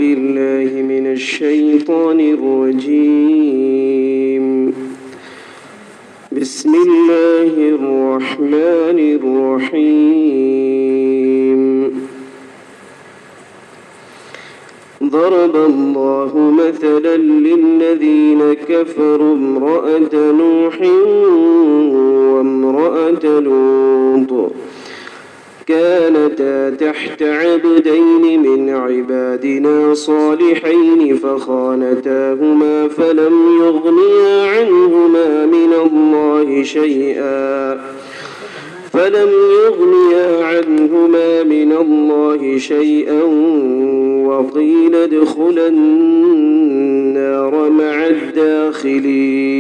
بالله من الشيطان الرجيم. بسم الله الرحمن الرحيم. ضرب الله مثلا للذين كفروا امرأة نوح وامرأة لوط كانتا تحت عبدين من عبادنا صالحين فخانتاهما فلم يغنيا عنهما من الله شيئا وقيل ادخلا النار مع الداخلين.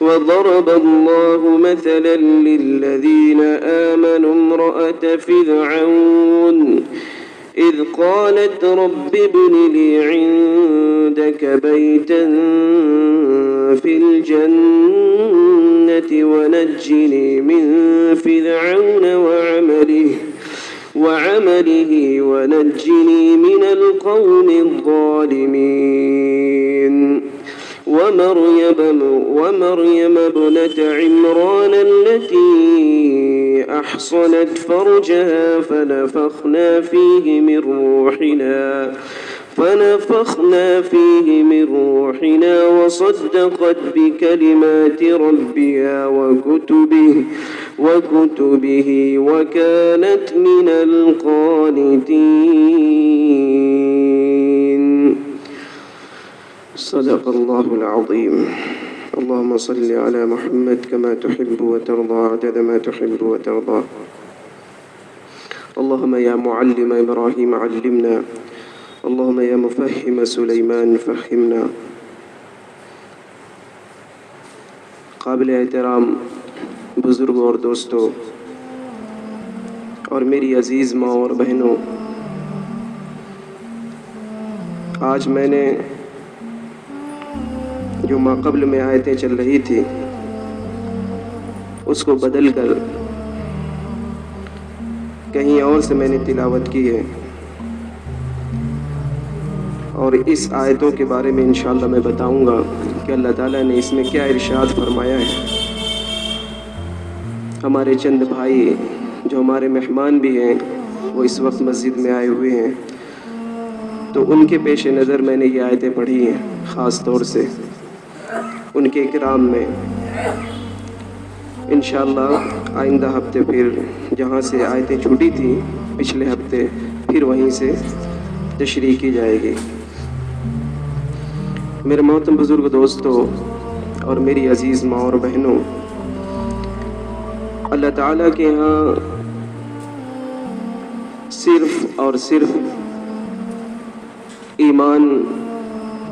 وضرب الله مثلا للذين آمنوا امرأة فرعون إذ قالت رب ابن لي عندك بيتا في الجنة ونجني من فرعون وعمله ونجني من القوم الظالمين. ومريم ابنة عمران التي أحصنت فرجها فنفخنا فيه من روحنا وصدقت بكلمات ربها وكتبه وكانت من القانتين. صدق الله العظيم. اللهم صل على محمد كما تحب وترضى عدد ما تحب وترضى. اللهم يا معلم إبراهيم علمنا، اللهم يا مفهم سليمان فهمنا. قابل احترام بزرگوں اور دوستوں اور میری عزیز ماں اور بہنوں، آج میں نے جو ماقبل میں آیتیں چل رہی تھی اس کو بدل کر کہیں اور سے میں نے تلاوت کی ہے، اور اس آیتوں کے بارے میں انشاءاللہ میں بتاؤں گا کہ اللہ تعالیٰ نے اس میں کیا ارشاد فرمایا ہے. ہمارے چند بھائی جو ہمارے مہمان بھی ہیں وہ اس وقت مسجد میں آئے ہوئے ہیں، تو ان کے پیش نظر میں نے یہ آیتیں پڑھی ہیں، خاص طور سے ان کے اکرام میں. انشاءاللہ آئندہ ہفتے پھر جہاں سے آیتیں چھوٹی تھیں پچھلے ہفتے، پھر وہیں سے تشریح کی جائے گی. میرے محترم بزرگ دوستوں اور میری عزیز ماں اور بہنوں، اللہ تعالیٰ کے ہاں صرف اور صرف ایمان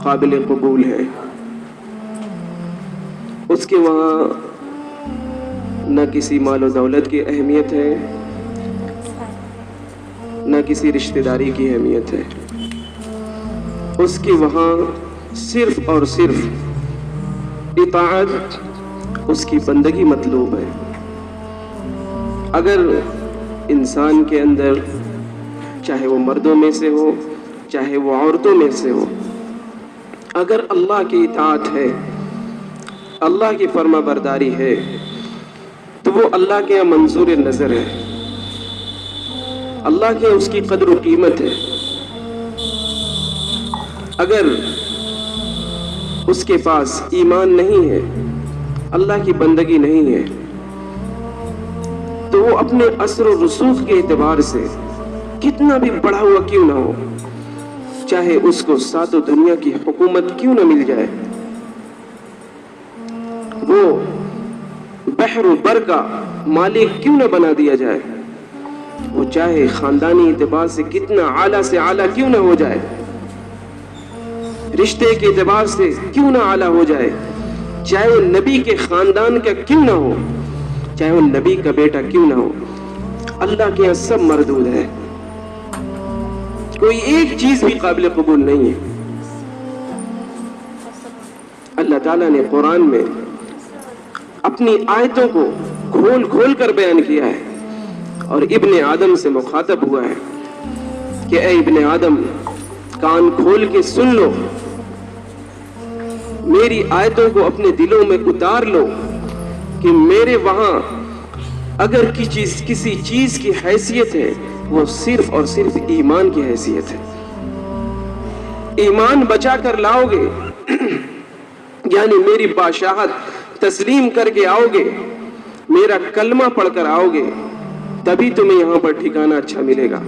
قابل قبول ہے. اس کے وہاں نہ کسی مال و دولت کی اہمیت ہے، نہ کسی رشتہ داری کی اہمیت ہے. اس کے وہاں صرف اور صرف اطاعت، اس کی بندگی مطلوب ہے. اگر انسان کے اندر، چاہے وہ مردوں میں سے ہو چاہے وہ عورتوں میں سے ہو، اگر اللہ کی اطاعت ہے، اللہ کی فرما برداری ہے، تو وہ اللہ کے یہاں منظور نظر ہے، اللہ کے اس کی قدر و قیمت ہے. اگر اس کے پاس ایمان نہیں ہے، اللہ کی بندگی نہیں ہے، تو وہ اپنے اثر و رسوخ کے اعتبار سے کتنا بھی بڑا ہوا کیوں نہ ہو، چاہے اس کو ساتوں دنیا کی حکومت کیوں نہ مل جائے، وہ بحر و بر کا مالک کیوں نہ بنا دیا جائے، وہ چاہے خاندانی اعتبار سے کتنا اعلیٰ سے اعلیٰ کیوں نہ ہو جائے، رشتے کے اعتبار سے کیوں نہ اعلیٰ ہو جائے، چاہے وہ نبی کے خاندان کا کیوں نہ ہو، چاہے وہ نبی کا بیٹا کیوں نہ ہو، اللہ کے یہاں سب مردود ہے. کوئی ایک چیز بھی قابل قبول نہیں ہے. اللہ تعالیٰ نے قرآن میں اپنی آیتوں کو کھول کھول کر بیان کیا ہے. اور ابن آدم سے مخاطب ہوا ہے کہ اے ابن آدم، کان کھول کے سن لو، میری آیتوں کو اپنے دلوں میں اتار لو کہ میرے وہاں اگر کسی چیز کی حیثیت ہے وہ صرف اور صرف ایمان کی حیثیت ہے۔ ایمان بچا کر لاؤ گے یعنی میری بادشاہت تسلیم کر کے آؤ گے، میرا کلمہ پڑھ کر آؤ گے، تبھی تمہیں یہاں پر ٹھکانہ اچھا ملے گا۔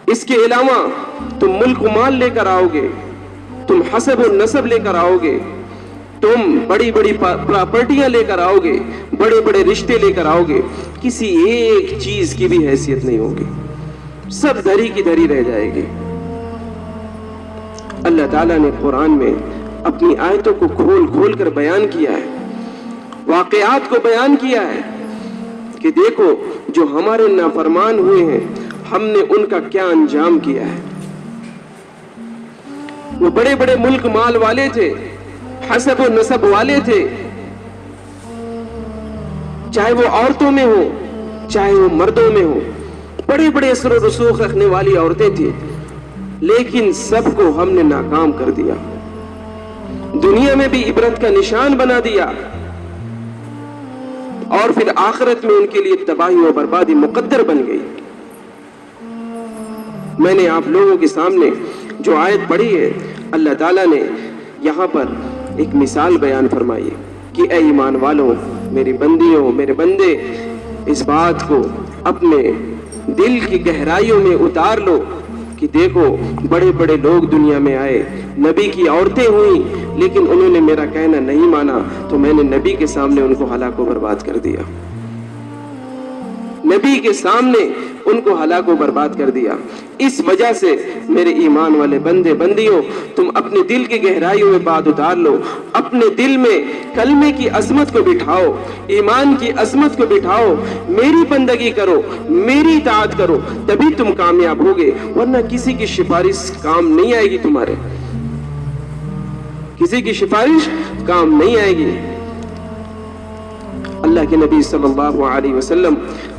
اس کے علاوہ تم ملک و مال لے کر آؤ گے، تم حسب و نسب لے کر آؤ گے، تم بڑی بڑی پراپرٹیاں لے کر آؤ گے، بڑے بڑے رشتے لے کر آؤ گے، کسی ایک چیز کی بھی حیثیت نہیں ہوگی، سب دھری کی دھری رہ جائے گی۔ اللہ تعالیٰ نے قرآن میں اپنی آیتوں کو کھول کھول کر بیان کیا ہے، واقعات کو بیان کیا ہے کہ دیکھو جو ہمارے نافرمان ہوئے ہیں ہم نے ان کا کیا انجام کیا ہے۔ وہ بڑے بڑے ملک مال والے تھے، حسب و نسب والے تھے، چاہے وہ عورتوں میں ہو چاہے وہ مردوں میں ہو، بڑے بڑے اثر و رسوخ رکھنے والی عورتیں تھیں، لیکن سب کو ہم نے ناکام کر دیا، دنیا میں بھی عبرت کا نشان بنا دیا، اور پھر آخرت میں ان کے لیے تباہی و بربادی مقدر بن گئی۔ میں نے آپ لوگوں کے سامنے جو آیت پڑھی ہے، اللہ تعالیٰ نے یہاں پر ایک مثال بیان فرمائی کہ اے ایمان والوں، میری بندیوں، میرے بندے، اس بات کو اپنے دل کی گہرائیوں میں اتار لو کہ دیکھو بڑے بڑے لوگ دنیا میں آئے، نبی کی عورتیں ہوئیں، لیکن انہوں نے میرا کہنا نہیں مانا تو میں نے نبی کے سامنے ان کو ہلاک و برباد کر دیا، نبی کے سامنے ان کو ہلاک و برباد کر دیا۔ اس وجہ سے میرے ایمان والے بندے بندیوں، تم اپنے دل کی گہرائیوں میں بات اتار لو، اپنے دل میں کلمے کی عظمت کو بٹھاؤ، ایمان کی عظمت کو بٹھاؤ، میری بندگی کرو، میری اطاعت کرو، تبھی تم کامیاب ہوگے، ورنہ کسی کی سفارش کام نہیں آئے گی، تمہارے کسی کی سفارش کام نہیں آئے گی۔ اللہ کے نبی صلی اللہ علیہ وسلم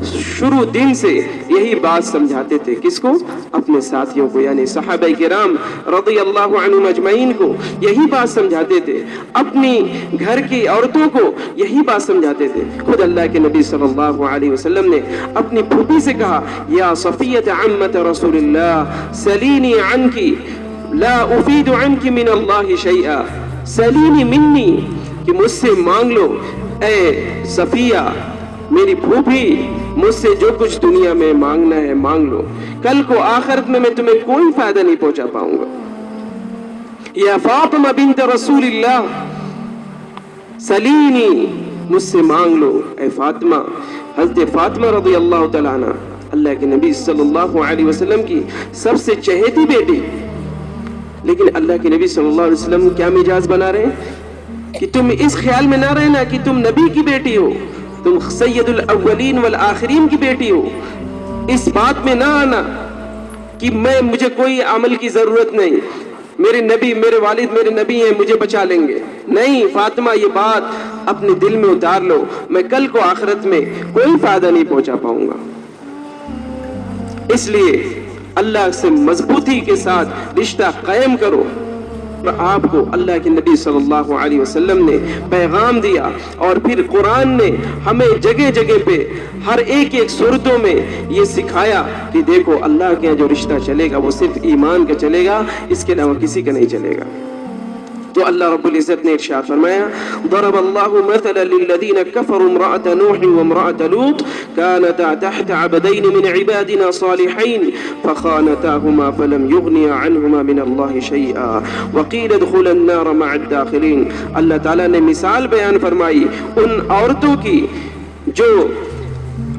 شروع دن سے یہی بات سمجھاتے تھے، کس کو؟ اپنے ساتھیوں کو، یعنی صحابہ کرام رضی اللہ عنہم اجمعین کو یہی بات سمجھاتے تھے، اپنی گھر کی عورتوں کو یہی بات سمجھاتے تھے۔ خود اللہ کے نبی صلی اللہ علیہ وسلم نے اپنی پھوپھی سے کہا، یا صفیہ عمت رسول اللہ سلینی عنکی لا افید عنکی من اللہ شیئا، سلینی منی، کہ مجھ سے مانگ لو اے صفیہ میری پھوپھی، مجھ سے جو کچھ دنیا میں مانگنا ہے مانگ لو، کل کو آخرت میں تمہیں کوئی فائدہ نہیں پہنچا پاؤں گا۔ یا فاطمہ بنت رسول اللہ سلینی، مجھ سے مانگ لو اے فاطمہ، حضرت فاطمہ رضی اللہ تعالیٰ عنہ اللہ کے نبی صلی اللہ علیہ وسلم کی سب سے چہیتی بیٹی، لیکن اللہ کے نبی صلی اللہ علیہ وسلم کیا مزاج بنا رہے ہیں کہ تم اس خیال میں نہ رہنا کہ تم نبی کی بیٹی ہو، تم سید الاولین والآخرین کی بیٹی ہو، اس بات میں نہ آنا کہ مجھے کوئی عمل کی ضرورت نہیں، میرے نبی، میرے والد میرے نبی ہیں، مجھے بچا لیں گے۔ نہیں فاطمہ، یہ بات اپنے دل میں اتار لو، میں کل کو آخرت میں کوئی فائدہ نہیں پہنچا پاؤں گا۔ اس لیے اللہ سے مضبوطی کے ساتھ رشتہ قائم کرو۔ آپ کو اللہ کے نبی صلی اللہ علیہ وسلم نے پیغام دیا، اور پھر قرآن نے ہمیں جگہ جگہ پہ ہر ایک صورتوں میں یہ سکھایا کہ دیکھو اللہ کے جو رشتہ چلے گا وہ صرف ایمان کا چلے گا، اس کے علاوہ کسی کا نہیں چلے گا۔ تو اللہ رب العزت نے ارشاد فرمایا، ضرب اللہ مثلا للذین کفروا امرأة نوح وامرأة لوط كانتا تحت عبدین من عبادنا صالحین فخانتاهما فلم یغنیا عنہما من اللہ شیئا وقیل ادخلا النار مع الداخلین۔ اللہ تعالیٰ نے مثال بیان فرمائی ان عورتوں کی جو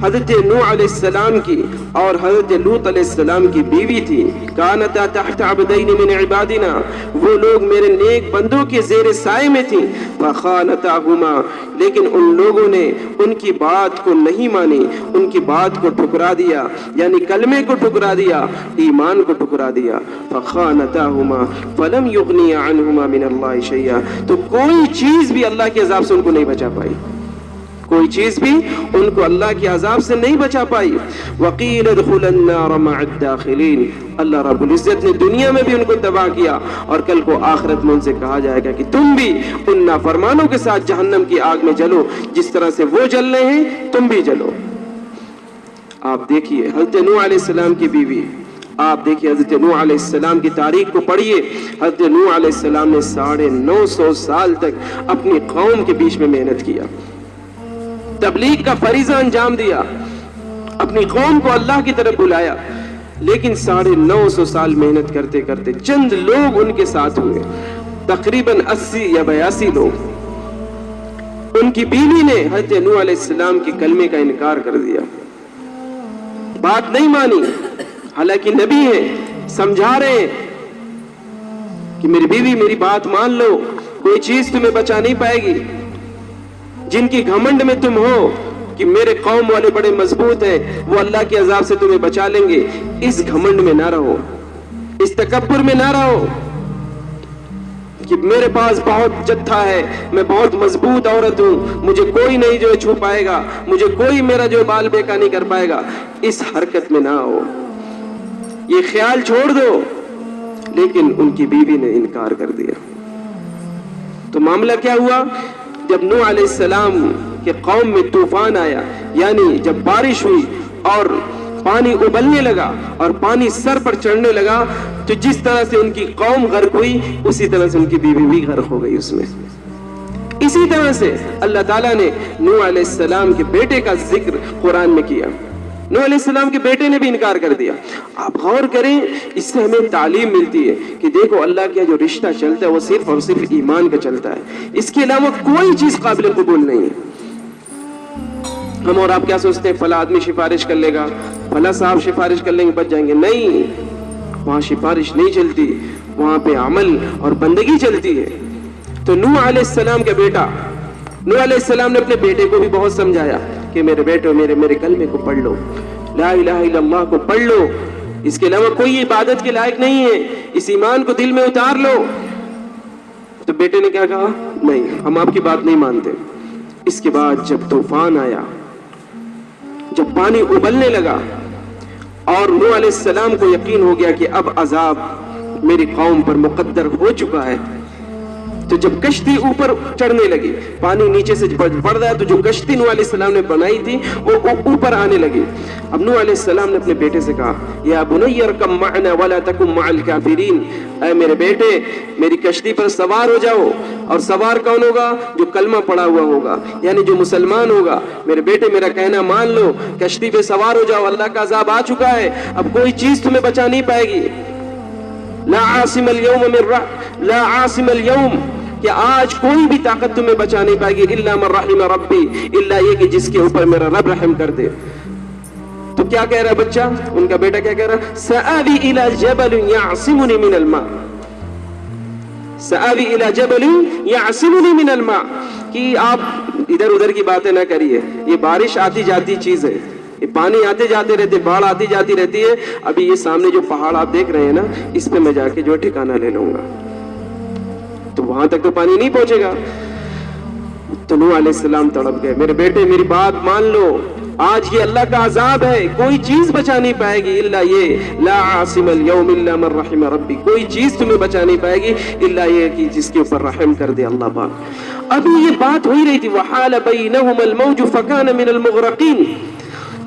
حضرت نوح علیہ السلام کی اور حضرت لوط علیہ السلام کی بیوی تھی، کانتا تحت عبدین من عبادنا، وہ لوگ میرے نیک بندوں کے زیر سائے میں تھیں، فخانتاہما، لیکن ان لوگوں نے ان کی بات کو نہیں مانی، ان کی بات کو ٹھکرا دیا، یعنی کلمے کو ٹھکرا دیا، ایمان کو ٹھکرا دیا، فخانتاہما فلم یغنی عنہما من اللہ شیئا، تو کوئی چیز بھی اللہ کے عذاب سے ان کو نہیں بچا پائی، کوئی چیز بھی ان کو اللہ کے عذاب سے نہیں بچا پائی. وَقِيلَ ادْخُلَ النَّارَ مَعَ الدَّاخِلِينَ. اللہ رب العزت نے دنیا میں بھی ان کو تباہ کیا اور کل کو آخرت میں ان سے کہا جائے گا کہ تم بھی ان نافرمانوں کے ساتھ جہنم کی آگ میں جلو، جس طرح سے وہ جل رہے ہیں تم بھی جلو. آپ دیکھیے حضرت نوح علیہ السلام کی بیوی، آپ دیکھیے حضرت نوح علیہ السلام کی تاریخ کو پڑھیے. حضرت نوح علیہ السلام نے 950 سال تک اپنی قوم کے بیچ میں محنت کیا، تبلیغ کا فریضہ انجام دیا، اپنی قوم کو اللہ کی طرف بلایا. لیکن 950 سال محنت کرتے کرتے چند لوگ ان کے ساتھ ہوئے، تقریباً 80 یا 82 لوگ. ان کی بیوی نے حضرت نوح علیہ السلام کی کلمے کا انکار کر دیا، بات نہیں مانی. حالانکہ نبی ہیں، سمجھا رہے ہیں کہ میری بیوی میری بات مان لو، کوئی چیز تمہیں بچا نہیں پائے گی. جن کی گھمنڈ میں تم ہو کہ میرے قوم والے بڑے مضبوط ہیں، وہ اللہ کے عذاب سے تمہیں بچا لیں گے، اس گھمنڈ میں نہ رہو، اس تکبر میں نہ رہو کہ میرے پاس بہت جتھا ہے، میں بہت مضبوط عورت ہوں، مجھے کوئی نہیں جو چھو پائے گا، مجھے کوئی میرا جو بال بیکا نہیں کر پائے گا. اس حرکت میں نہ ہو، یہ خیال چھوڑ دو. لیکن ان کی بیوی نے انکار کر دیا. تو معاملہ کیا ہوا؟ جب نوح علیہ السلام کے قوم میں طوفان آیا، یعنی جب بارش ہوئی اور پانی ابلنے لگا اور پانی سر پر چڑھنے لگا، تو جس طرح سے ان کی قوم غرق ہوئی اسی طرح سے ان کی بیوی بھی غرق ہو گئی اس میں. اسی طرح سے اللہ تعالیٰ نے نوح علیہ السلام کے بیٹے کا ذکر قرآن میں کیا. نوح علیہ السلام کے بیٹے نے بھی انکار کر دیا. آپ غور کریں، اس سے ہمیں تعلیم ملتی ہے کہ دیکھو اللہ کا جو رشتہ چلتا ہے وہ صرف اور صرف ایمان کا چلتا ہے، اس کے علاوہ کوئی چیز قابل قبول نہیں ہے. ہم اور آپ کیا سوچتے ہیں فلاں آدمی سفارش کر لے گا، فلاں صاحب سفارش کر لیں گے بچ جائیں گے. نہیں، وہاں سفارش نہیں چلتی، وہاں پہ عمل اور بندگی چلتی ہے. تو نوح علیہ السلام کا بیٹا، نوح علیہ السلام نے اپنے بیٹے کو بھی بہت سمجھایا کہ میرے بیٹے میرے کلمے کو پڑھ لو، لا الہ الا اللہ کو پڑھ لو، اس کے علاوہ کوئی عبادت کے لائق نہیں ہے، اس ایمان کو دل میں اتار لو. تو بیٹے نے کیا کہا؟ نہیں، ہم آپ کی بات نہیں مانتے. اس کے بعد جب طوفان آیا، جب پانی ابلنے لگا اور نوح علیہ السلام کو یقین ہو گیا کہ اب عذاب میری قوم پر مقدر ہو چکا ہے، تو جب کشتی اوپر چڑھنے لگی، پانی نیچے سے بڑھ رہا ہے، تو جو کشتی نوح علیہ السلام نے بنائی تھی وہ اوپر آنے لگی. اب نوح علیہ السلام نے اپنے بیٹے سے کہا یا بنی ارکب معنا ولا تکن مع الکافرین، اے میرے بیٹے میری کشتی پر سوار ہو جاؤ. اور سوار کون ہوگا؟ جو کلمہ پڑا ہوا ہوگا، یعنی جو مسلمان ہوگا. میرے بیٹے میرا کہنا مان لو، کشتی پہ سوار ہو جاؤ، اللہ کا عذاب آ چکا ہے، اب کوئی چیز تمہیں بچا نہیں پائے گی. لا عاصم اليوم کہ آج کوئی بھی طاقت تمہیں بچا نہیں پائے گی، الا من رحم ربی، الا یہ کہ جس کے اوپر میرا رب رحم کر دے. تو کیا کہہ رہا ہے بچہ؟ ان کا بیٹا کیا کہہ رہا؟ سآوی الى جبل يعصمني من الماء، سآوی الى جبل يعصمني من الماء، کہ آپ ادھر ادھر کی باتیں نہ کریے، یہ بارش آتی جاتی چیز ہے، یہ پانی آتے جاتے رہتے، باڑھ آتی جاتی رہتی ہے. ابھی یہ سامنے جو پہاڑ آپ دیکھ رہے ہیں نا، اس پہ میں جا کے جو ٹھکانہ لے لوں گا، تو وہاں تک تو پانی نہیں پہنچے گا. تو نوح علیہ السلام تڑپ گئے، میرے بیٹے میری بات مان لو، آج یہ اللہ کا عذاب ہے، کوئی چیز بچا نہیں پائے گی الا یہ، لا عاصم اليوم الا من رحم ربی، کوئی چیز تمہیں بچا نہیں پائے گی الا یہ کہ جس کے اوپر رحم کر دے اللہ پاک. ابھی یہ بات ہوئی رہی تھی، وحال بینہما الموج فکان من المغرقین،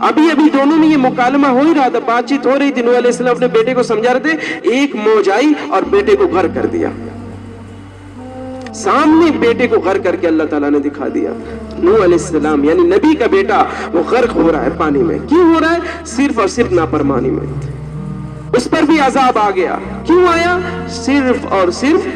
ابھی دونوں میں یہ مکالمہ ہو ہی رہا تھا، بات چیت ہو رہی تھی. نوح علیہ السلام اپنے بیٹے کو سمجھا رہے تھے، ایک موج آئی اور بیٹے کو غرق کر دیا. سامنے بیٹے کو غرق کر کے اللہ تعالیٰ نے دکھا دیا. نوح علیہ السلام یعنی نبی کا بیٹا وہ غرق ہو رہا ہے پانی میں. کیوں ہو رہا ہے؟ صرف اور صرف نافرمانی میں. اس پر بھی عذاب آ گیا. کیوں آیا؟ صرف اور صرف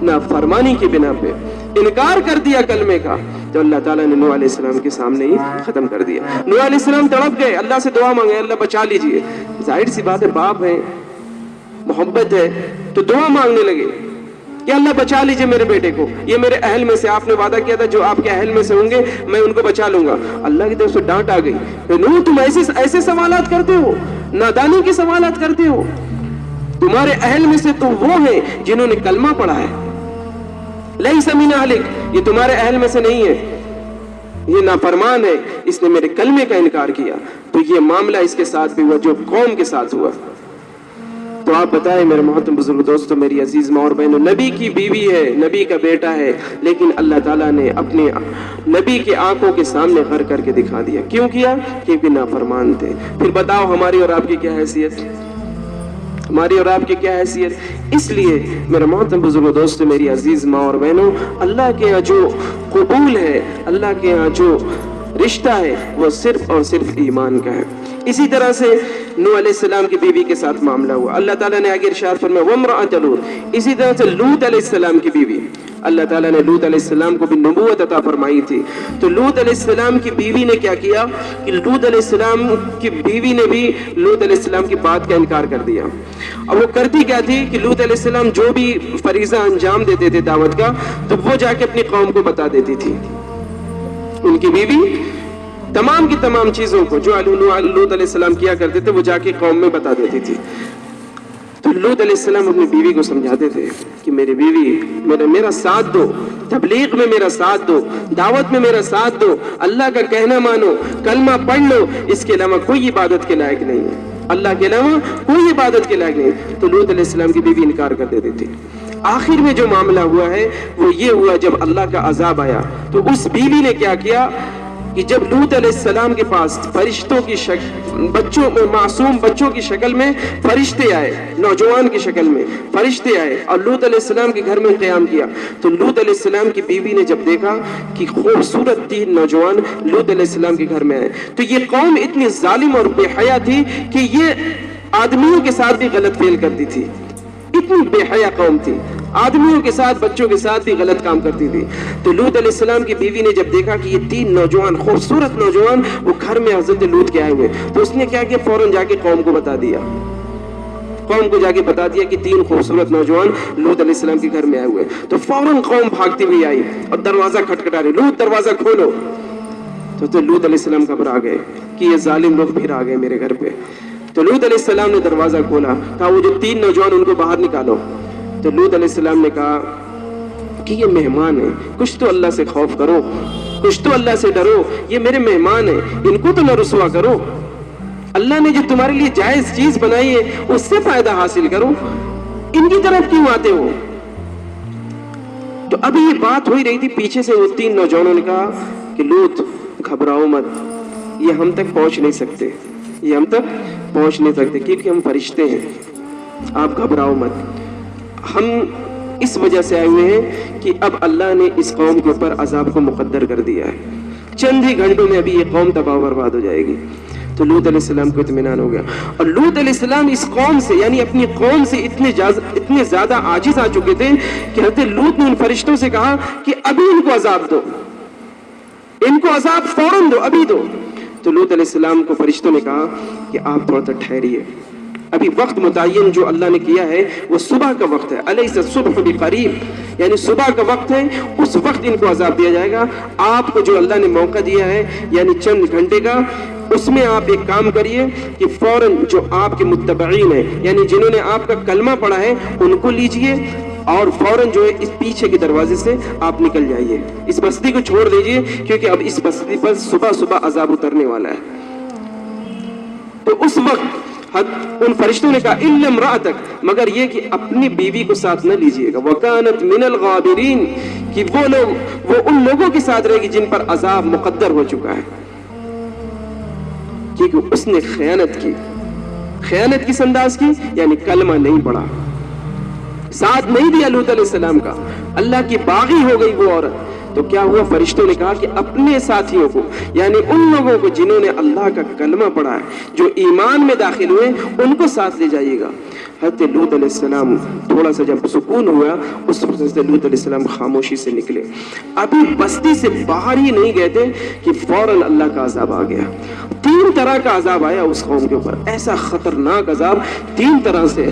نافرمانی کی بنا پہ انکار کر دیا کلمے کا. تو اللہ تعالیٰ نے نوح علیہ السلام کے سامنے ہی ختم کر دیا. نوح علیہ السلام تڑپ گئے، اللہ سے دعا مانگے، اللہ بچا لیجئے. ظاہر سی بات ہے، باپ ہے، محبت ہے، تو دعا مانگنے لگے کہ اللہ بچا لیجئے میرے بیٹے کو، یہ میرے اہل میں سے، آپ نے وعدہ کیا تھا جو آپ کے اہل میں سے ہوں گے میں ان کو بچا لوں گا. اللہ کی طرف سے ڈانٹ آ گئی، نوح تم ایسے سوالات کرتے ہو، نادانی کے سوالات کرتے ہو. تمہارے اہل میں سے تو وہ ہیں جنہوں نے کلمہ پڑھا ہے، لیس من اہلک، یہ تمہارے اہل میں سے نہیں ہے. یہ نافرمان ہے، اس نے میرے کلمے کا انکار کیا۔ تو یہ معاملہ اس کے ساتھ بھی ہوا جو قوم کے ساتھ ہوا۔ تو آپ بتائیں میرے محترم بزرگ دوستو، میری عزیز ماں اور بہنوں، نبی کی بیوی ہے، نبی کا بیٹا ہے، لیکن اللہ تعالیٰ نے اپنے نبی کے آنکھوں کے سامنے غر کر کے دکھا دیا۔ کیوں کیا؟ کیونکہ نافرمان تھے۔ پھر بتاؤ ہماری اور آپ کی کیا حیثیت؟ ہماری اور آپ کی کیا حیثیت؟ اس لیے میرے محترم بزرگ دوستو، میری عزیز ماں اور بہنوں، اللہ کے یہاں جو قبول ہے، اللہ کے یہاں جو رشتہ ہے، وہ صرف اور صرف ایمان کا ہے۔ اسی طرح سے نوح علیہ السلام کی بیوی کے ساتھ معاملہ ہوا۔ اللہ تعالیٰ نے آگے ارشاد فرمایا وامرأۃ لوط، اسی طرح سے لوط علیہ السلام کی بیوی، اللہ تعالیٰ نے لوط علیہ السلام کو بھی نبوت عطا فرمائی تھی۔ تو لوط علیہ السلام کی بیوی نے کیا کیا کہ لوط علیہ السلام کی بیوی نے بھی لوط علیہ السلام کی بات کا انکار کر دیا۔ اور وہ کرتی کیا تھی کہ لوط علیہ السلام جو بھی فریضہ انجام دیتے تھے دعوت کا، تو وہ جا کے اپنی قوم کو بتا دیتی تھی۔ ان کی بیوی تمام کی تمام چیزوں کو جو لوط علیہ السلام کیا کرتے تھے وہ جا کے قوم میں بتا دیتی تھی۔ تو لوط علیہ السلام اپنی بیوی کو سمجھاتے تھے کہ میری بیوی میرا ساتھ دو، تبلیغ میں میرا ساتھ دو، دعوت میں میرا ساتھ دو، اللہ کا کہنا مانو، کلمہ پڑھ لو، اس کے علاوہ کوئی عبادت کے لائق نہیں ہے، اللہ کے علاوہ کوئی عبادت کے لائق نہیں۔ تو لوط علیہ السلام کی بیوی انکار کر دیتی تھی۔ آخر میں جو معاملہ ہوا ہے وہ یہ ہوا، جب اللہ کا عذاب آیا تو اس بیوی نے کیا کیا کہ جب لوط علیہ السلام کے پاس فرشتوں کی شکل، معصوم بچوں کی شکل میں فرشتے آئے، نوجوان کی شکل میں فرشتے آئے اور لوط علیہ السلام کے گھر میں قیام کیا، تو لوط علیہ السلام کی بیوی نے جب دیکھا کہ خوبصورت 3 نوجوان لوط علیہ السلام کے گھر میں آئے، تو یہ قوم اتنی ظالم اور بے حیا تھی کہ یہ آدمیوں کے ساتھ بھی غلط فعل کرتی تھی، اتنی بے حیا قوم تھی، آدمیوں کے ساتھ بچوں کے ساتھ بھی غلط کام کرتی تھی۔ تو لوط علیہ السلام کی بیوی نے جب دیکھا کہ یہ 3 نوجوان خوبصورت نوجوان وہ گھر میں حضرت لوط کے آئے ہوئے، تو اس نے کیا کیا، فوراً جا کے قوم کو بتا دیا، قوم کو جا کے بتا دیا کہ 3 خوبصورت نوجوان لوط علیہ السلام کے گھر میں آئے ہوئے۔ تو فوراً قوم بھاگتی ہوئی آئی اور دروازہ کھٹکھٹا رہی، لوط دروازہ کھولو۔ تو لوط علیہ السلام گھبرا گئے کہ یہ ظالم لوگ پھر آ گئے میرے گھر پہ۔ تو لوط علیہ السلام نے دروازہ کھولا، کہا وہ جو 3 نوجوان ان کو باہر نکالو۔ تو لوط علیہ السلام نے کہا کہ یہ مہمان ہیں، کچھ تو اللہ سے خوف کرو، کچھ تو اللہ سے ڈرو، یہ میرے مہمان ہیں، ان کو تو نہ رسوا کرو، اللہ نے جو تمہارے لیے جائز چیز بنائی ہے اس سے فائدہ حاصل کرو، ان کی طرف کیوں آتے ہو؟ تو ابھی یہ بات ہوئی رہی تھی، پیچھے سے وہ 3 نوجوانوں نے کہا کہ لوط گھبراؤ مت، یہ ہم تک پہنچ نہیں سکتے، یہ ہم تک پہنچ نہیں سکتے کیونکہ ہم فرشتے ہیں، آپ گھبراؤ مت۔ ہم اس وجہ سے آئے ہوئے ہیں کہ اب اللہ نے اس قوم کے اوپر عذاب کو مقدر کر دیا ہے، چند ہی گھنٹوں میں ابھی یہ قوم تباہ و برباد ہو جائے گی۔ تو لوط علیہ السلام کو اطمینان ہو گیا، اور لوط علیہ السلام اس قوم سے یعنی اپنی قوم سے اتنے زیادہ عاجز آ چکے تھے کہ حضرت لوط نے ان فرشتوں سے کہا کہ ابھی ان کو عذاب دو، ان کو عذاب فوراً دو، ابھی دو۔ تو لوط علیہ السلام کو فرشتوں نے کہا کہ آپ تھوڑا سا ٹھہریے، ابھی وقت متعین جو اللہ نے کیا ہے وہ صبح کا وقت ہے، الیس الصبح بقریب، یعنی صبح کا وقت ہے، اس وقت ان کو عذاب دیا جائے گا۔ آپ کو جو اللہ نے موقع دیا ہے یعنی چند گھنٹے کا، اس میں آپ ایک کام کریے کہ فوراً جو آپ کے متبعین ہیں یعنی جنہوں نے آپ کا کلمہ پڑھا ہے ان کو لیجئے اور فوراً جو ہے اس پیچھے کے دروازے سے آپ نکل جائیے، اس بستی کو چھوڑ دیجئے کیونکہ اب اس بستی پر صبح صبح عذاب اترنے والا ہے۔ تو اس وقت ان فرشتوں نے کہا الا امرأتک، مگر یہ کہ اپنی بیوی کو ساتھ نہ لیجئے گا، وکانت من الغابرین، کہ وہ ان لوگوں کے ساتھ رہے گی جن پر عذاب مقدر ہو چکا ہے، کیونکہ اس نے خیانت کس انداز کی، یعنی کلمہ نہیں پڑھا، ساتھ نہیں دیا لوط علیہ السلام کا، اللہ کی باغی ہو گئی وہ عورت۔ تو کیا ہوا، فرشتوں نے کہا کہ اپنے ساتھیوں کو یعنی ان لوگوں کو جنہوں نے اللہ کا کلمہ پڑھا ہے، جو ایمان میں داخل ہوئے، ان کو ساتھ لے جائیے گا۔ حضرت لوط علیہ السلام تھوڑا سا جب سکون ہوا، اس وقت حضرت لوط علیہ السلام خاموشی سے نکلے، ابھی بستی سے باہر ہی نہیں گئے تھے کہ فوراً اللہ کا عذاب آ گیا۔ 3 طرح کا عذاب آیا اس قوم کے اوپر، ایسا خطرناک عذاب 3 طرح سے۔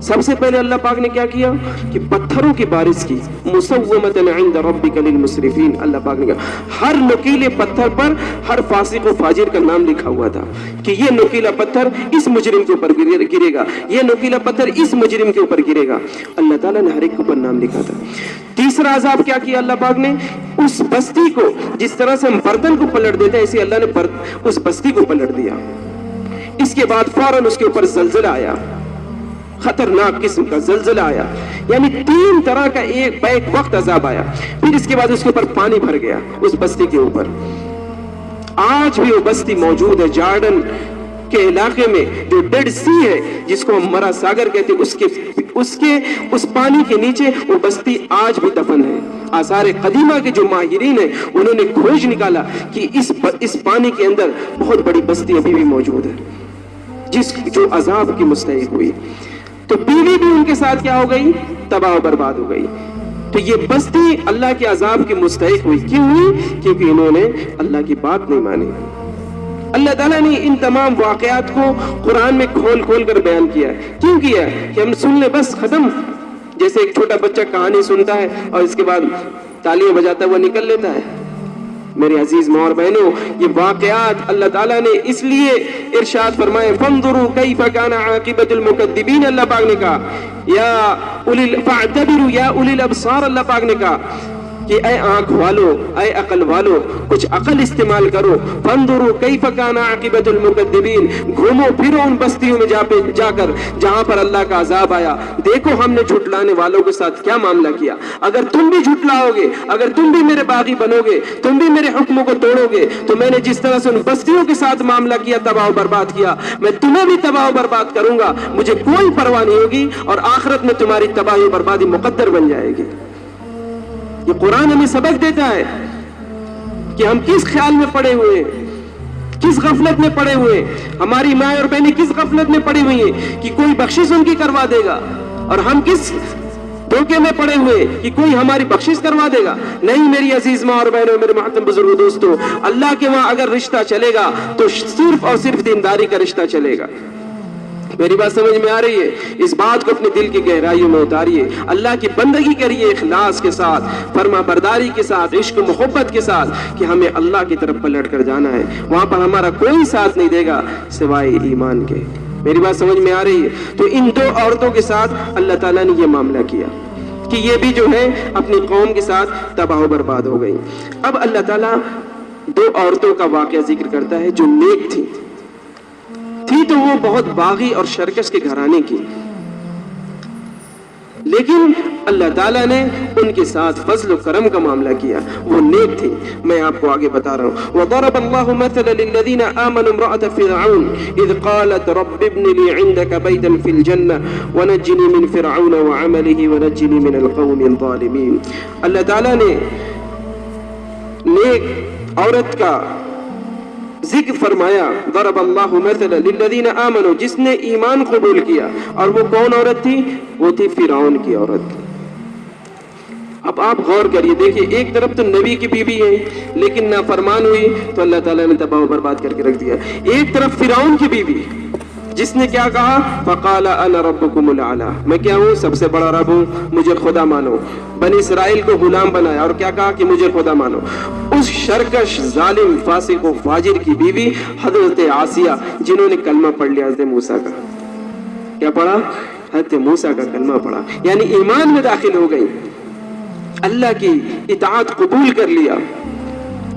سب سے پہلے اللہ پاک نے کیا کیا کہ پتھروں کی بارش کی، مسومۃ عند ربک للمسرفین، اللہ پاک نے کہا ہر نوکیلے پتھر پر ہر فاسق و فاجر کا نام لکھا ہوا تھا کہ یہ نوکیلا پتھر اس مجرم کے اوپر گرے گا، یہ نوکیلا پتھر اس مجرم کے اوپر گرے گا، اللہ تعالیٰ نے ہر ایک کے اوپر نام لکھا تھا۔ تیسرا عذاب کیا کیا اللہ پاک نے، اس بستی کو، جس طرح سے ہم برتن کو پلٹ دیتے ہیں اسی اللہ نے اس بستی کو پلٹ دیا۔ اس کے بعد فوراً اس کے اوپر زلزلہ آیا، خطرناک قسم کا زلزلہ آیا، یعنی 3 طرح کا ایک بیک وقت عذاب آیا۔ پھر اس کے بعد اس کے اوپر پانی بھر گیا اس بستی کے اوپر۔ آج بھی وہ بستی موجود ہے جارڈن کے علاقے میں، جو ڈیڈ سی ہے جس کو ہم مرا ساگر کہتے ہیں، اس پانی کے نیچے وہ بستی آج بھی دفن ہے۔ آثار قدیمہ کے جو ماہرین ہیں انہوں نے کھوج نکالا کہ اس پانی کے اندر بہت بڑی بستی ابھی بھی موجود ہے جو عذاب کی مستحق ہوئی۔ تو بیوی بھی ان کے ساتھ کیا ہو گئی، تباہ و برباد ہو گئی۔ تو یہ بستی اللہ کے عذاب کی مستحق ہوئی، کیوں ہوئی؟ کیونکہ انہوں نے اللہ کی بات نہیں مانی۔ اللہ تعالیٰ نے ان تمام واقعات کو قرآن میں کھول کھول کر بیان کیا ہے۔ کیوں کیا ہے؟ کہ ہم سن لیں بس ختم، جیسے ایک چھوٹا بچہ کہانی سنتا ہے اور اس کے بعد تالیاں بجاتا ہوا نکل لیتا ہے۔ میرے عزیز ماں اور بہنوں، یہ واقعات اللہ تعالیٰ نے اس لیے ارشاد فرمائے فانظروا کیف کان عاقبۃ المکذبین، اللہ پاک نے کہا فاعتبروا یا اولی الابصار، اللہ پاک نے کہا کہ اے آنکھ والو، اے عقل والو، کچھ عقل استعمال کرو۔ فانظروا کیف کان عاقبۃ المکذبین، گھومو پھرو ان بستیوں میں جا کر جہاں پر اللہ کا عذاب آیا، دیکھو ہم نے جھٹلانے والوں کے ساتھ کیا معاملہ کیا۔ اگر تم بھی جھٹلاؤ گے، اگر تم بھی میرے باغی بنو گے، تم بھی میرے حکموں کو توڑو گے، تو میں نے جس طرح سے ان بستیوں کے ساتھ معاملہ کیا، تباہ و برباد کیا، میں تمہیں بھی تباہ و برباد کروں گا، مجھے کوئی پرواہ نہیں ہوگی، اور آخرت میں تمہاری تباہی و بربادی مقدر بن جائے گی۔ یہ قرآن ہمیں سبق دیتا ہے کہ ہم کس خیال میں پڑے ہوئے ہیں، کس غفلت میں پڑے ہوئے ہیں، ہماری ماں اور بہنیں کس غفلت میں پڑی ہوئی ہیں کہ کوئی بخشش ان کی کروا دے گا، اور ہم کس دھوکے میں پڑے ہوئے کہ کوئی ہماری بخشش کروا دے گا۔ نہیں میری عزیز ماں اور بہنوں، میرے محترم بزرگوں، دوستوں، اللہ کے وہاں اگر رشتہ چلے گا تو صرف اور صرف دینداری کا رشتہ چلے گا۔ میری بات سمجھ میں آ رہی ہے؟ اس بات کو اپنے دل کی گہرائیوں میں اتاریے، اللہ کی بندگی کریے اخلاص کے ساتھ، فرما برداری کے ساتھ، عشق و محبت کے ساتھ، کہ ہمیں اللہ کی طرف پلٹ کر جانا ہے، وہاں پر ہمارا کوئی ساتھ نہیں دے گا سوائے ایمان کے۔ میری بات سمجھ میں آ رہی ہے؟ تو ان 2 عورتوں کے ساتھ اللہ تعالیٰ نے یہ معاملہ کیا کہ یہ بھی جو ہے اپنی قوم کے ساتھ تباہ و برباد ہو گئی۔ اب اللہ تعالیٰ 2 عورتوں کا واقعہ ذکر کرتا ہے جو نیک تھی تو وہ بہت باغی اور شرکش کے گھرانے کی، لیکن اللہ تعالیٰ نے ان کے ساتھ فضل و کرم کا معاملہ کیا، وہ نیک تھی۔ میں آپ کو آگے بتا رہا ہوں۔ وَضَرَبَ اللَّهُ مَثَلًا لِلَّذِينَ آمَنُوا امْرَأَتَ فِرْعَوْنَ إِذْ قَالَتْ رَبِّ ابْنِ لِي عِندَكَ بَيْتًا فِي الْجَنَّةِ وَنَجِّنِي مِنْ فِرْعَوْنَ وَعَمَلِهِ وَنَجِّنِي مِنَ الْقَوْمِ الظَّالِمِينَ۔ اللہ تعالیٰ نے نیک عورت کا ذکر فرمایا، ضرب اللہ مثلا للذین آمنوا، جس نے ایمان قبول کیا، اور وہ کون عورت تھی؟ وہ تھی فرعون کی عورت۔ اب آپ غور کریے، دیکھیے ایک طرف تو نبی کی بیوی ہے لیکن نافرمان ہوئی تو اللہ تعالیٰ نے تباہ و برباد کر کے رکھ دیا، ایک طرف فرعون کی بیوی جس نے کیا کہا، فقال انا ربکم الاعلی، میں کیا ہوں؟ سب سے بڑا رب ہوں، مجھے خدا مانو۔ بنی اسرائیل کو غلام بنایا اور کیا کہا کہ مجھے خدا مانو۔ اس شرکش ظالم فاسق و فاجر کی بیوی حضرت آسیہ، جنہوں نے کلمہ پڑھ لیا حضرت موسیٰ کا، کیا پڑھا؟ حضرت موسیٰ کا کلمہ پڑھا، یعنی ایمان میں داخل ہو گئی، اللہ کی اطاعت قبول کر لیا۔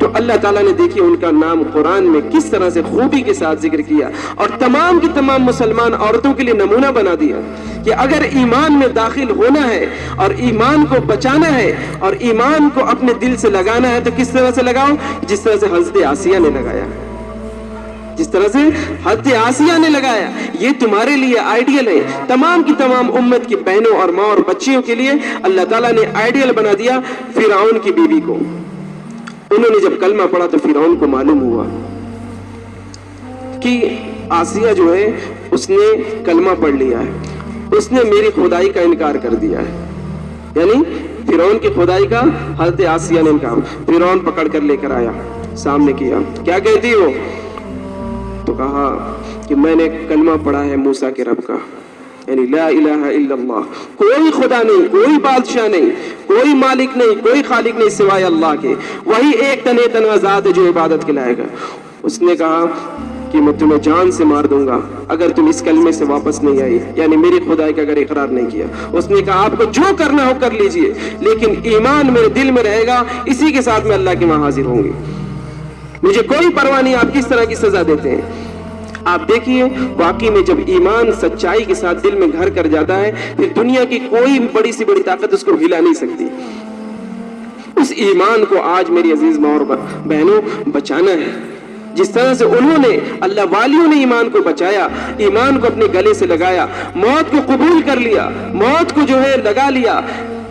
تو اللہ تعالیٰ نے دیکھیے ان کا نام قرآن میں کس طرح سے خوبی کے ساتھ ذکر کیا، اور تمام کی تمام مسلمان عورتوں کے لیے نمونہ بنا دیا کہ اگر ایمان میں داخل ہونا ہے اور ایمان کو بچانا ہے اور ایمان کو اپنے دل سے لگانا ہے تو کس طرح سے لگاؤ؟ جس طرح سے حضرت آسیہ نے لگایا، جس طرح سے حضرت آسیہ نے لگایا۔ یہ تمہارے لیے آئیڈیل ہے، تمام کی تمام امت کی بہنوں اور ماں اور بچیوں کے لیے اللہ تعالیٰ نے آئیڈیل بنا دیا فرعون کی بیوی کو۔ انہوں نے جب کلمہ پڑھا تو فرعون کو معلوم ہوا کہ آسیہ جو ہے اس نے کلمہ پڑھ لیا ہے، اس نے میری خدائی کا انکار کر دیا ہے، یعنی فرعون کی خدائی کا حضرت آسیہ نے انکار۔ فرعون پکڑ کر لے کر آیا، سامنے کیا، کیا کہتی ہو؟ تو کہا کہ میں نے کلمہ پڑھا ہے موسیٰ کے رب کا، یعنی لا الہ الا اللہ، کوئی خدا نہیں، کوئی بادشاہ نہیں، کوئی مالک نہیں، کوئی خالق نہیں سوائے اللہ کے، وہی ایک تنہا ذات ہے جو عبادت کے لائق ہے۔ اس نے کہا کہ میں تمہیں جان سے مار دوں گا اگر تم اس کلمے سے واپس نہیں آئی، یعنی میری خدائی کا اگر اقرار نہیں کیا۔ اس نے کہا آپ کو جو کرنا ہو کر لیجئے، لیکن ایمان میرے دل میں رہے گا، اسی کے ساتھ میں اللہ کے وہاں حاضر ہوں گی، مجھے کوئی پرواہ نہیں آپ کس طرح کی سزا دیتے ہیں۔ آپ دیکھیے واقعی میں جب ایمان سچائی کے ساتھ دل میں گھر کر جاتا ہے، پھر دنیا کی کوئی بڑی سی بڑی طاقت اس کو ہلا نہیں سکتی۔ اس ایمان کو آج میری عزیز ماں اور بہنوں بچانا ہے، جس طرح سے انہوں نے، اللہ والیوں نے ایمان کو بچایا، ایمان کو اپنے گلے سے لگایا، موت کو قبول کر لیا، موت کو جو ہے لگا لیا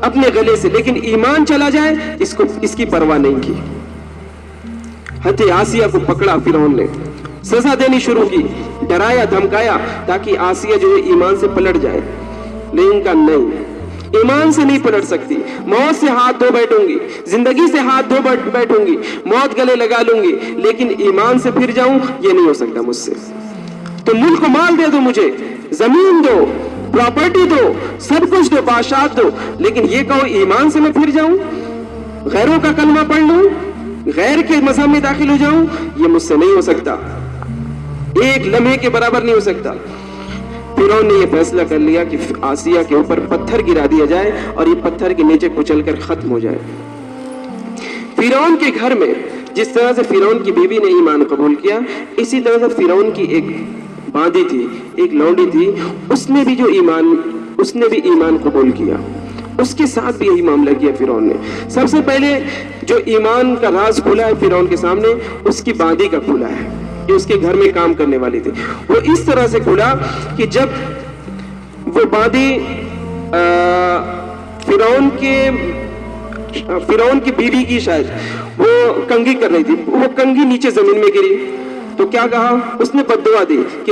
اپنے گلے سے، لیکن ایمان چلا جائے اس کی پرواہ نہیں کی۔ حضرت آسیہ کو پکڑا فرعون نے، سزا دینی شروع کی، ڈرایا دھمکایا تاکہ آسیہ جو ہے ایمان سے پلٹ جائے، لیکن کہا نہیں، ایمان سے نہیں پلٹ سکتی، موت سے ہاتھ دھو بیٹھوں گی، زندگی سے ہاتھ دھو بیٹھوں گی، موت گلے لگا لوں گی، لیکن ایمان سے پھر جاؤں یہ نہیں ہو سکتا مجھ سے۔ تو ملک و مال دے دو مجھے، زمین دو، پراپرٹی دو، سب کچھ دو، بادشاہت دو، لیکن یہ کہو ایمان سے میں پھر جاؤں، غیروں کا کلمہ پڑھ لوں، غیر کے مذہب میں داخل ہو جاؤں، یہ مجھ سے نہیں ہو سکتا، ایک لمحے کے برابر نہیں ہو سکتا۔ فرعون نے یہ فیصلہ کر لیا کہ آسیہ کے اوپر پتھر گرا دیا جائے اور یہ پتھر کے نیچے کچل کر ختم ہو جائے۔ فرعون کے گھر میں جس طرح سے فرعون کی بیوی نے ایمان قبول کیا، اسی طرح سے فرعون کی ایک باندی تھی، ایک لونڈی تھی، اس نے بھی ایمان قبول کیا، اس کے ساتھ بھی یہی معاملہ کیا فرعون نے۔ سب سے پہلے جو ایمان کا راز کھلا ہے فرعون کے سامنے، اس کی باندی کا کھلا ہے، کہ اس کے گھر میں کام کرنے والی تھی۔ وہ اس طرح سے کھلا کہ جب وہ باندی فرعون کی بیوی کی شاید وہ کنگھی کر رہی تھی، وہ کنگھی نیچے زمین میں گری تو کیا کہا، اس نے بد دعا دی کہ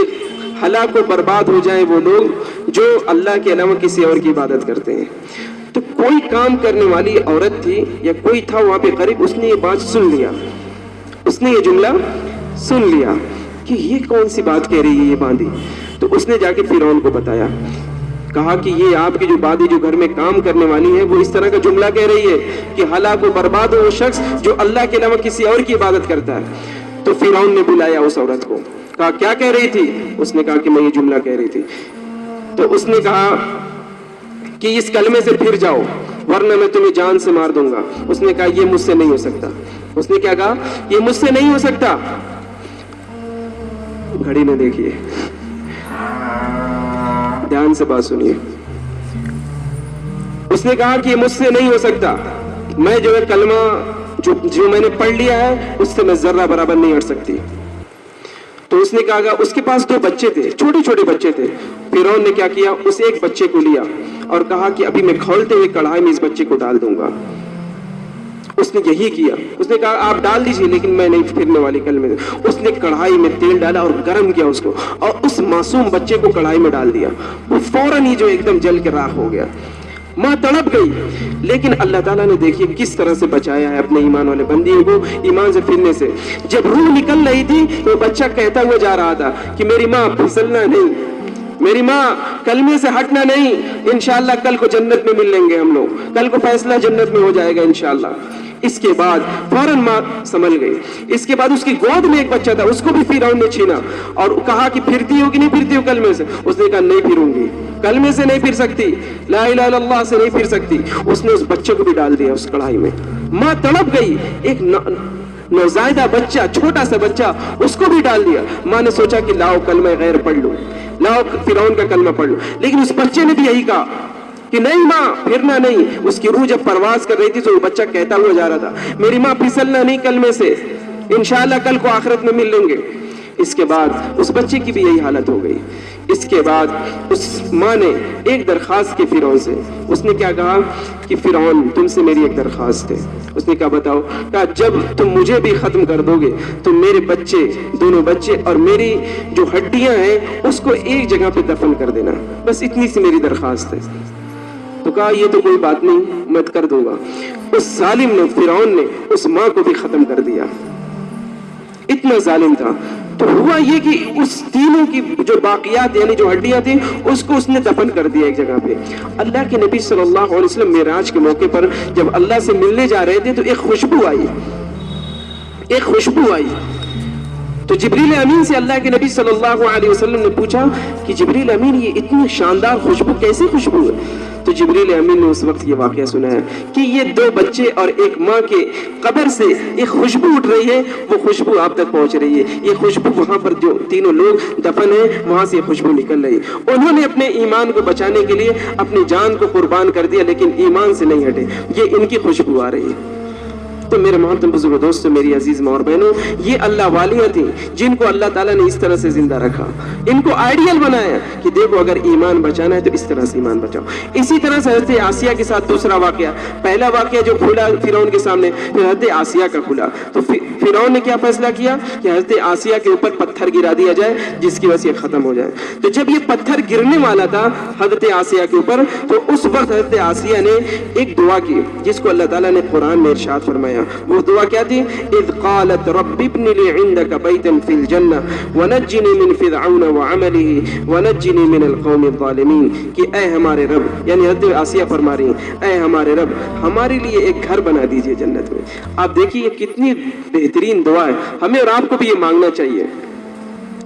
ہلاک و برباد ہو جائیں وہ لوگ جو اللہ کے علاوہ کسی اور کی عبادت کرتے ہیں۔ تو کوئی کام کرنے والی عورت تھی یا کوئی تھا وہاں پہ قریب، اس نے یہ بات سن لیا، اس نے یہ جملہ سن لیا کہ یہ کون سی بات کہہ رہی ہے یہ باندی۔ تو اس نے جا کے فرعون کو بتایا، کہا کہ یہ آپ کی جو باندی جو گھر میں کام کرنے والی ہے وہ اس طرح کا جملہ کہہ رہی ہے کہ ہلاک و برباد ہو وہ شخص جو اللہ کے علاوہ کسی اور کی عبادت کرتا ہے۔ تو فرعون نے بلایا اس عورت کو، کہا کیا کہہ رہی تھی؟ اس نے کہا کہ میں یہ جملہ کہہ رہی تھی۔ تو اس نے کہا کہ اس کلمے سے پھر جاؤ ورنہ میں تمہیں جان سے مار دوں گا۔ اس نے کہا یہ مجھ سے نہیں ہو سکتا۔ اس نے کیا کہا؟ یہ مجھ سے نہیں ہو سکتا۔ گھڑی میں دیکھیے، دھیان سے بات سنیے۔ اس نے کہا کہ یہ مجھ سے نہیں ہو سکتا، میں جو ہے کلمہ جو میں نے پڑھ لیا ہے اس سے میں ذرہ برابر نہیں ہٹ سکتی۔ تو اس نے کہا، اس کے پاس 2 بچے تھے، چھوٹے چھوٹے بچے تھے۔ فرعون نے کیا کیا، اس ایک بچے کو لیا اور کہا کہ ابھی میں کھولتے ہوئے کڑھائی میں اس بچے کو ڈال دوں گا۔ اس نے یہی کیا، اس نے کہا آپ ڈال دیجیے لیکن میں نہیں پھرنے والی کلمے۔ اس نے کڑھائی میں تیل ڈالا اور گرم کیا اس کو اور اس معصوم بچے کو کڑھائی میں ڈال دیا، وہ فوراً ہی جو ایک دم جل کے راکھ ہو گیا۔ ماں تڑپ گئی، لیکن اللہ تعالیٰ نے دیکھیے کس طرح سے بچایا ہے اپنے ایمان والے بندے کو ایمان سے پھرنے سے۔ جب روح نکل رہی تھی تو بچہ کہتا ہوا جا رہا تھا کہ میری ماں پھسلنا نہیں، میری ماں کلمے سے ہٹنا نہیں، انشاءاللہ کل کو جنت میں مل لیں گے ہم لوگ، کل کو فیصلہ جنت میں ہو جائے گا انشاءاللہ۔ اس کے بعد فوراً ماں سنبھل گئی۔ اس کے بعد اس کی گود میں ایک بچہ تھا، اس کو بھی فرعون نے چھینا اور کہا کہ پھرتی ہو کہ نہیں پھرتی ہو کلمے سے؟ اس نے کہا نہیں پھروں گی، کلمے سے نہیں پھر سکتی، لا الہ الا اللہ سے نہیں پھر سکتی۔ اس نے اس بچے کو بھی ڈال دیا اس کڑھائی میں۔ ماں تڑپ گئی، ایک نوزائیدہ بچہ، چھوٹا سا بچہ، اس کو بھی ڈال دیا۔ ماں نے سوچا کہ لاؤ کلمہ غیر پڑھ لوں، لاؤ فرعون کا کلمہ پڑھ لوں، لیکن اس بچے نے بھی یہی کہا کہ نہیں ماں پھرنا نہیں۔ اس کی روح جب پرواز کر رہی تھی تو وہ بچہ کہتا ہوا جا رہا تھا میری ماں پھسلنا نہیں کلمے سے، انشاءاللہ کل کو آخرت میں مل لیں گے۔ اس کے بعد اس بچے کی بھی یہی حالت ہو گئی۔ اس کے بعد اس ماں نے ایک درخواست کی فرعون سے۔ اس نے کیا کہا کہ فرعون تم سے میری ایک درخواست ہے۔ اس نے کہا بتاؤ؟ کہا جب تم مجھے بھی ختم کر دو گے تو میرے بچے، دونوں بچے اور میری جو ہڈیاں ہیں اس کو ایک جگہ پہ دفن کر دینا، بس اتنی سی میری درخواست ہے۔ تو کہا یہ تو کوئی بات نہیں، میں کر دوں گا۔ اس ظالم نے، فرعون نے اس ماں کو بھی ختم کر دیا، اتنا ظالم تھا۔ تو ہوا یہ کہ اس تینوں کی جو باقیات یعنی جو ہڈیاں تھیں اس کو اس نے دفن کر دیا ایک جگہ پہ. اللہ کے نبی صلی اللہ علیہ وسلم معراج کے موقع پر جب اللہ سے ملنے جا رہے تھے تو ایک خوشبو آئی. تو جبریل امین سے اللہ کے نبی صلی اللہ علیہ وسلم نے پوچھا کہ جبریل امین یہ اتنی شاندار خوشبو کیسی خوشبو ہے؟ تو جبریل امین نے اس وقت یہ واقعہ سنایا کہ یہ 2 بچے اور ایک ماں کے قبر سے ایک خوشبو اٹھ رہی ہے, وہ خوشبو آپ تک پہنچ رہی ہے. یہ خوشبو وہاں پر جو تینوں لوگ دفن ہیں وہاں سے یہ خوشبو نکل رہی ہے. انہوں نے اپنے ایمان کو بچانے کے لیے اپنی جان کو قربان کر دیا لیکن ایمان سے نہیں ہٹے. یہ ان کی خوشبو آ رہی ہے. تو میرے محترم بزرگ دوستوں, میری عزیز ماں اور بہنوں, یہ اللہ والیاں تھیں جن کو اللہ تعالیٰ نے اس طرح سے زندہ رکھا, ان کو آئیڈیل بنایا کہ دیکھو اگر ایمان بچانا ہے تو اس طرح سے ایمان بچاؤ. اسی طرح سے حضرت آسیہ کے ساتھ دوسرا واقعہ, پہلا واقعہ جو کھلا فرعون کے سامنے, پھر حضرت آسیہ کا کھلا. تو فرعون نے کیا فیصلہ کیا کہ حضرت آسیہ کے اوپر پتھر گرا دیا جائے جس کی وجہ سے ختم ہو جائے. تو جب یہ پتھر گرنے والا تھا حضرت آسیہ کے اوپر تو اس وقت حضرت آسیہ نے ایک دعا کی جس کو اللہ تعالیٰ نے قرآن میں ارشاد فرمایا. وہ دعا کیا تھی؟ اذ قالت رب ابن لی عندک بیتا فی الجنہ ونجنی من فرعون وعملہ ونجنی من القوم الظالمین. کہ اے ہمارے رب, یعنی حضرت آسیہ فرما رہی ہیں, اے ہمارے رب ہمارے لیے ایک گھر بنا دیجئے جنت میں. آپ دیکھیے یہ کتنی بہترین دعا ہے, ہمیں اور آپ کو بھی یہ مانگنا چاہیے.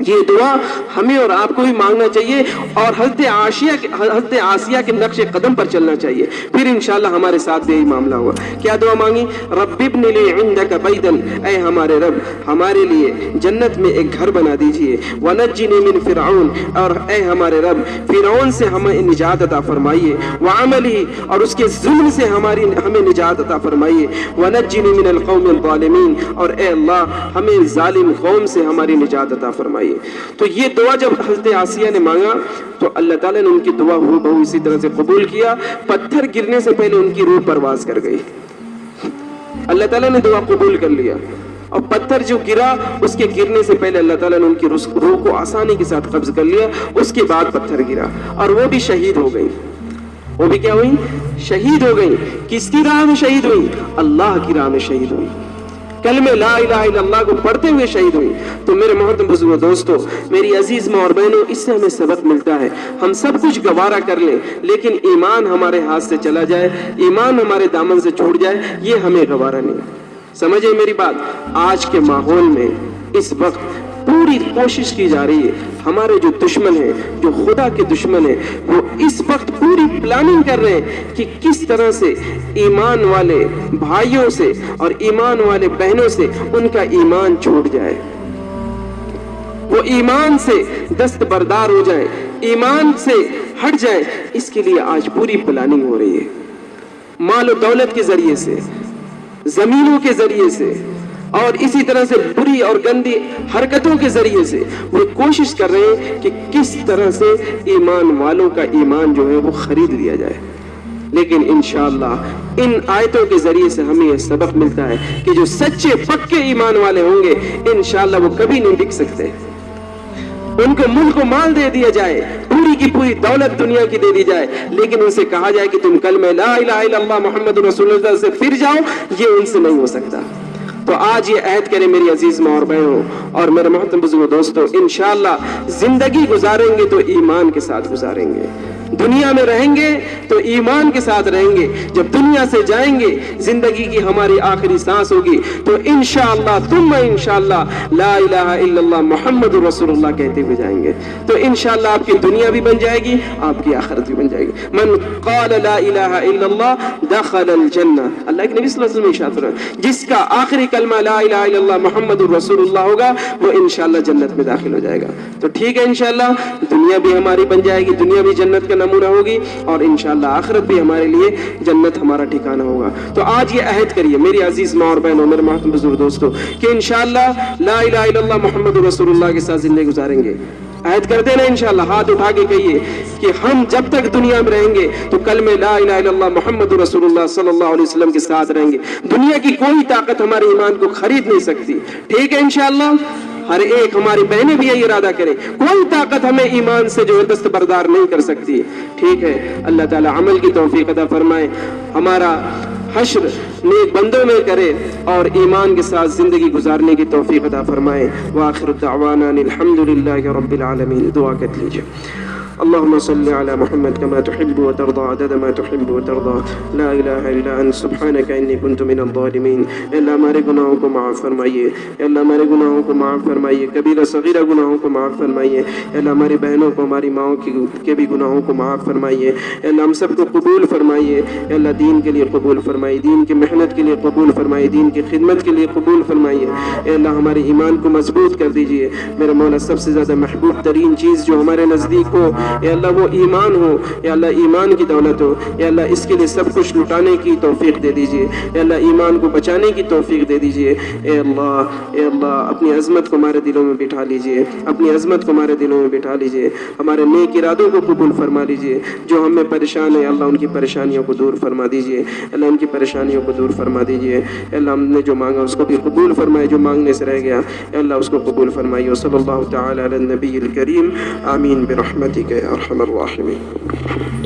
یہ دعا ہمیں اور آپ کو بھی مانگنا چاہیے اور حضرت آسیہ کے نقش قدم پر چلنا چاہیے. پھر انشاءاللہ ہمارے ساتھ بھی یہی معاملہ ہوا. کیا دعا مانگی؟ رب ابن لی عندک بیتا, اے ہمارے رب ہمارے لیے جنت میں ایک گھر بنا دیجئے. ونجنی من فرعون, اور اے ہمارے رب فرعون سے ہمیں نجات عطا فرمائیے. وعملی, اور اس کے ظلم سے ہمیں نجات عطا فرمائیے. ونجنی من القوم الظالمین, اور اے اللہ ہمیں ظالم قوم سے ہماری نجات عطا فرمائیے. تو یہ دعا جب حضرت آسیہ نے مانگا تو اللہ تعالیٰ نے ان کی دعا ہو بہو اسی طرح سے قبول کیا. پتھر گرنے سے پہلے ان کی روح پرواز کر گئی. اللہ تعالیٰ نے دعا قبول کر لیا اور پتھر جو گرا اس کے گرنے سے پہلے اللہ تعالیٰ نے ان کی روح کو آسانی کے ساتھ قبض کر لیا. اس کے بعد پتھر گرا اور وہ بھی شہید ہو گئی. وہ بھی کیا ہوئی؟ شہید ہو گئی. کس کی راہ میں شہید ہوئی؟ اللہ کی راہ میں شہید ہوئی. کلمہ لا الہ الا اللہ کو پڑھتے ہوئے شہید ہوئی. تو میرے محترم بزرگوں دوستو, میری عزیز ماں اور بہنوں, اس سے ہمیں سبق ملتا ہے. ہم سب کچھ گوارا کر لیں لیکن ایمان ہمارے ہاتھ سے چلا جائے, ایمان ہمارے دامن سے چھوٹ جائے, یہ ہمیں گوارا نہیں. سمجھے میری بات؟ آج کے ماحول میں اس وقت پوری کوشش کی جا رہی ہے. ہمارے جو دشمن ہیں, جو خدا کے دشمن ہیں, وہ اس وقت پوری پلاننگ کر رہے ہیں کہ کس طرح سے ایمان والے بھائیوں سے اور ایمان والے بہنوں سے ان کا ایمان چھوٹ جائے, وہ ایمان سے دستبردار ہو جائیں, ایمان سے ہٹ جائیں. اس کے لیے آج پوری پلاننگ ہو رہی ہے. مال و دولت کے ذریعے سے, زمینوں کے ذریعے سے, اور اسی طرح سے بری اور گندی حرکتوں کے ذریعے سے وہ کوشش کر رہے ہیں کہ کس طرح سے ایمان والوں کا ایمان جو ہے وہ خرید لیا جائے. لیکن انشاءاللہ ان آیتوں کے ذریعے سے ہمیں یہ سبق ملتا ہے کہ جو سچے پکے ایمان والے ہوں گے انشاءاللہ وہ کبھی نہیں بک سکتے. ان کو ملک و مال دے دیا جائے, پوری کی پوری دولت دنیا کی دے دی جائے, لیکن ان سے کہا جائے کہ تم کلمہ لا الہ الا اللہ محمد رسول اللہ سے پھر جاؤ, یہ ان سے نہیں ہو سکتا. تو آج یہ عہد کریں میری عزیز ماں اور بہنوں اور میرے محترم بزرگوں دوستوں, انشاءاللہ زندگی گزاریں گے تو ایمان کے ساتھ گزاریں گے. دنیا میں رہیں گے تو ایمان کے ساتھ رہیں گے. جب دنیا سے جائیں گے, زندگی کی ہماری آخری سانس ہوگی, تو انشاءاللہ ثم انشاءاللہ لا الہ الا اللہ محمد رسول اللہ کہتے ہوئے جائیں گے. تو انشاءاللہ آپ کی دنیا بھی بن جائے گی, آپ کی آخرت بھی بن جائے گی. من قال لا الہ الا اللہ دخل الجنہ. اللہ کے نبی صلی اللہ علیہ وسلم ارشاد فرمایا جس کا آخری کلمہ لا الہ الا اللہ محمد رسول اللہ ہوگا وہ انشاءاللہ جنت میں داخل ہو جائے گا. تو ٹھیک ہے, انشاءاللہ دنیا بھی ہماری بن جائے گی, دنیا بھی جنت کا نمونہ ہوگی, اور انشاءاللہ آخرت بھی ہمارے لیے جنت ہمارا ٹھکانہ ہوگا. تو آج یہ عہد کریے میری عزیز ماں اور بہنوں, میرے محترم بزرگ دوستوں, کہ انشاءاللہ لا الہ الا اللہ محمد رسول اللہ کے ساتھ زندگی گزاریں گے. عہد کر دینا انشاءاللہ, ہاتھ اٹھا کے کہیے کہ ہم جب تک دنیا میں رہیں گے تو کلمہ لا الہ الا اللہ محمد رسول اللہ صلی اللہ علیہ وسلم کے ساتھ رہیں گے. دنیا کی کوئی طاقت ہمارے ایمان کو خرید نہیں سکتی. ٹھیک ہے انشاءاللہ, ہر ایک ہماری بہنیں بھی یہ ارادہ کریں, کوئی طاقت ہمیں ایمان سے جو ہے دستبردار نہیں کر سکتی. ٹھیک ہے, اللہ تعالی عمل کی توفیق عطا فرمائے. حشر نیک بندوں میں کرے اور ایمان کے ساتھ زندگی گزارنے کی توفیق عطا فرمائے۔ وآخر دعوانا الحمدللہ رب العالمین۔ دعا کر لیجیے۔ اللهم صل على محمد كما تحب وترضى عدد ما تحب وترضى لا الہ الا انت سبحانك انی كنت من الظالمین۔ اے اللہ ہمارے گناہوں کو معاف فرمائیے، اے اللہ ہمارے گناہوں کو معاف فرمائیے، کبیرہ صغیرہ گناہوں کو معاف فرمائیے، اے اللہ ہماری بہنوں کو، ہماری ماؤں کے بھی گناہوں کو معاف فرمائیے، اے اللہ ہم سب کو قبول فرمائیے، اے اللہ دین کے لیے قبول فرمائیے، دین کی محنت کے لیے قبول فرمائیے، دین کی خدمت کے لیے قبول فرمائیے، اے اللہ ہمارے ایمان کو مضبوط کر دیجیے۔ میرا مولا سب سے زیادہ محبوب ترین چیز جو ہمارے نزدیک ہو اے اللہ وہ ایمان ہو، اے اللہ ایمان کی دولت ہو، اے اللہ اس کے لیے سب کچھ لٹانے کی توفیق دے دیجیے، اے اللہ ایمان کو بچانے کی توفیق دے دیجیے، اے اللہ اپنی عظمت کو ہمارے دلوں میں بٹھا لیجیے، اپنی عظمت کو ہمارے دلوں میں بٹھا لیجیے، ہمارے نیک ارادوں کو قبول فرما لیجیے، جو ہم میں پریشان ہے اللہ ان کی پریشانیوں کو دور فرما دیجیے، اللہ ان کی پریشانیوں کو دور فرما دیجیے، اے اللہ ہم نے جو مانگا اس کو بھی قبول فرمائے، جو مانگنے سے رہ گیا اے اللہ اس کو قبول فرمائیے۔ صلی اللہ تعالی علی النبی الکریم، آمین برحمتک یا ارحم الراحمین۔